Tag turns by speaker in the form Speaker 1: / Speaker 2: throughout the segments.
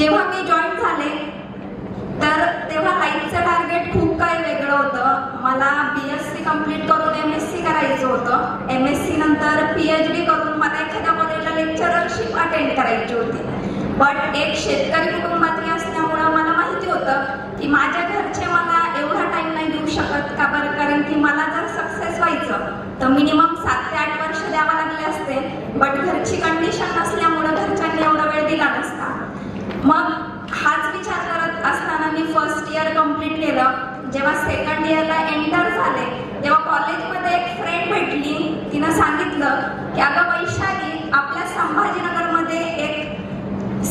Speaker 1: जेव्हा मी जॉईन झाले तर तेव्हा लाईफचं टार्गेट खूप काही वेगळं होतं. मला BSc कंप्लीट करून MSc करायचं होतं. MSc नंतर PhD करून मला एखाद्या कॉलेजला लेक्चररशिप अटेंड करायची होती. बट एक शेतकरी कुटुंबातली असल्यामुळं मला माहिती होतं की माझ्या घरचे मला एवढा टाइम नाही देऊ शकत. का बरं? कारण की मला जर सक्सेस व्हायचं तर मिनिमम 7 ते 8 वर्ष द्यावा लागले असते. बट घरची कंडिशन नसल्यामुळं घरच्यांनी एवढा वेळ दिला नसता. मग हाच विचार करत असताना मी फर्स्ट इयर कंप्लीट केलं. जेव्हा सेकंड इयरला एंटर झाले तेव्हा कॉलेजमध्ये एक फ्रेंड भेटली. तिनं सांगितलं की अगं वैशाली, आपल्या संभाजीनगरमध्ये एक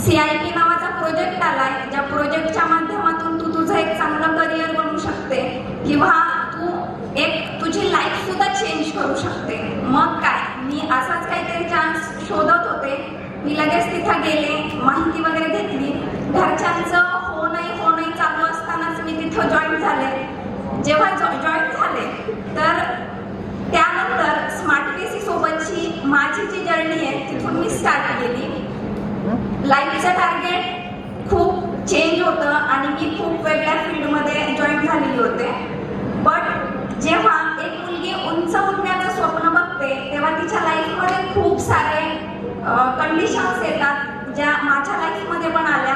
Speaker 1: CIP नावाचा प्रोजेक्ट आलाय, ज्या प्रोजेक्टच्या माध्यमातून तू तुझं एक चांगलं करिअर बनवू शकते किंवा तू एक तुझी लाईफ सुद्धा चेंज करू शकते. मग काय, मी असाच काहीतरी चान्स शोधत होते. मी लगेच तिथं गेले, माहिती वगैरे घेतली. घरच्यांचं हो नाही चालू असतानाच मी तिथं जॉईन झाले. जेव्हा जॉईन झाले तर त्यानंतर स्मार्ट PC सोबतची माझी जी जर्नी आहे तिथून मी स्टार्ट केली. लाईफचं टार्गेट खूप चेंज होतं आणि मी खूप वेगळ्या फील्डमध्ये जॉईन झालेली होते. बट जेव्हा एक मुलगी उंच उडण्याचं स्वप्न बघते तेव्हा तिच्या लाईफमध्ये खूप सारे कंडिशन्स येतात, ज्या माझ्या लाईफमध्ये पण आल्या.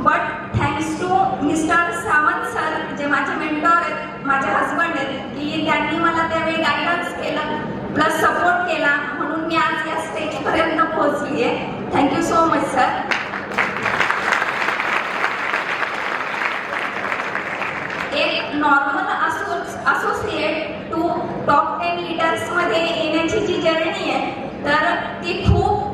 Speaker 1: But thanks to mister Sawant sir, जे माझे मेंटॉर आहेत, माझे हजबंड आहेत, की त्यांनी मला त्यावेळी गायडन्स केलं प्लस सपोर्ट केला, म्हणून मी आज या स्टेजपर्यंत पोहोचली आहे. Thank you so much sir. एक नॉर्मल असोसिएट टू टॉप 10 लीडर्समध्ये येण्याची जी जर्नी आहे तर ती खूप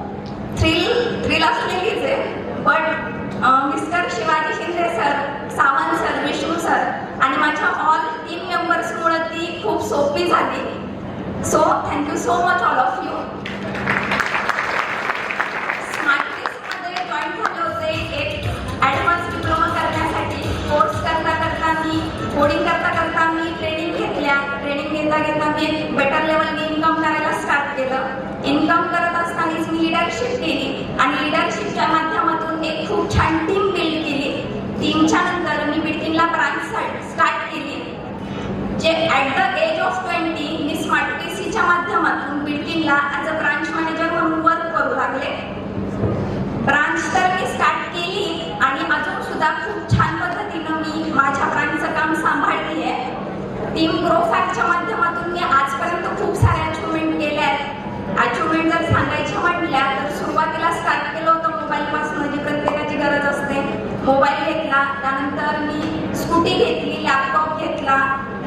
Speaker 1: थ्रिल असलेलीच आहे. But mister Shivaji Shinde sir, Sawant sir, Vishnu sir आणि माझ्या ऑल टीम मेंबर्समुळे ती खूप सोपी झाली. So thank you so much all of you. Smart PCमध्ये जॉईन झाले होते एक ॲडव्हान्स डिप्लोमा करण्यासाठी. कोर्स करता मी कोडिंग करता मी ट्रेनिंग घेतल्या. ट्रेनिंग घेता मी एक बेटर लेवलने इन्कम करायला स्टार्ट केलं. इन्कम करत असतानाच मी लिडरशिप केली आणि लिडरशिपच्या माध्यमातून एक खूप छान टीम बिल्ड केली. टीमच्या नंतर मी बिल्डिंगला ब्रांच स्टार्ट केली, जे ॲट द एज ऑफ 20 मी स्मार्ट PCच्या माध्यमातून बिल्डिंगला ॲज अ ब्रांच मॅनेजर म्हणून वर्क करू लागले. ब्रांच तर मी स्टार्ट केली आणि अजून सुद्धा खूप छान पद्धतीनं मी माझ्या ब्रांचचं काम सांभाळली आहे. टीम ग्रो फॅक्टच्या माध्यमातून मी आजपर्यंत खूप साऱ्या अचिव्हमेंट केल्या आहेत. अचिव्हमेंट जर सांगायच्या म्हटल्या तर सुरुवातीला स्टार्ट केलं होतं मोबाईलपासून, जी प्रत्येकाची गरज असते. मोबाईल घेतला, त्यानंतर मी स्कूटी घेतली, लॅपटॉप घेतला.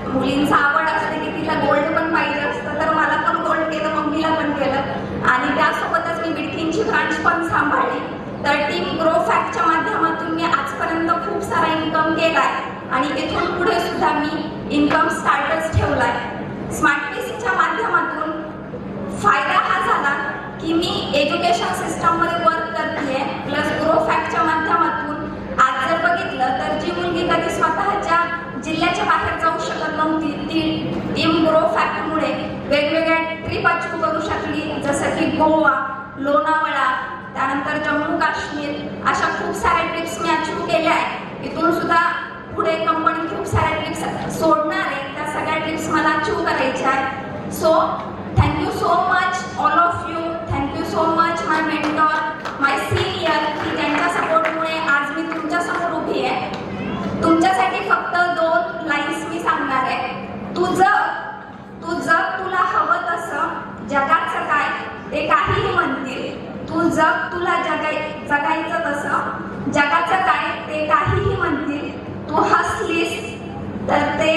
Speaker 1: मुलींचा आवड असते की तिला गोल्ड पण पाहिजे असतं, तर मला पण गोल्ड केलं, मम्मीला पण केलं आणि त्यासोबतच मी बिडकीनची ब्रांच पण सांभाळली. तर टीम ग्रो फॅक्टच्या माध्यमातून मी आजपर्यंत खूप सारा इन्कम केला आहे आणि इथून पुढे सुद्धा मी इन्कम स्टार्टच ठेवला आहे. स्मार्ट PCच्या माध्यमातून फायदा हा झाला की मी एज्युकेशन सिस्टममध्ये वर्क करते प्लस ग्रो फॅक्टच्या माध्यमातून आज जर बघितलं तर जी मुलगी कधी स्वतःच्या जिल्ह्याच्या बाहेर जाऊ शकत नव्हती ती टीम ग्रो फॅक्टमुळे वेगवेगळ्या ट्रिप अचीव्ह करू शकली, जसं की गोवा, लोणावळा, त्यानंतर जम्मू काश्मीर, अशा खूप साऱ्या ट्रिप्स मी अचीव्ह केल्या आहेत. इथून सुद्धा पुढे कंपनी खूप साऱ्या ट्रिप्स सोडणार आहे, त्या सगळ्या ट्रिप्स मला अचीव्ह करायच्या आहेत. So thank you so much all of you. Thank you so much my mentor, my senior, की ज्यांच्या सपोर्टमुळे आज मी तुमच्यासमोर उभी आहे. तुमच्यासाठी फक्त 2 लाईन्स मी सांगणार आहे. तू जग तुला हवं तसं, जगाचं काय ते काहीही म्हणतील. तू जग तुला जगायचं तसं, जगाचं काय ते काहीही म्हणतील. तू हसलीस तर ते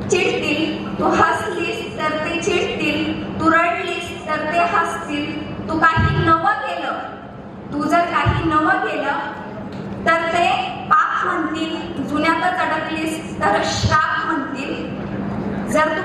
Speaker 1: चिडतील, तू हसलीस तर ते चिडतील, तू रडलीस तर ते हसतील. तू काही नवं केलं, तू जर काही नवं केलं तर ते पाप म्हणतील, जुन्यातच अडकलीस तर श्राप म्हणतील. जर तू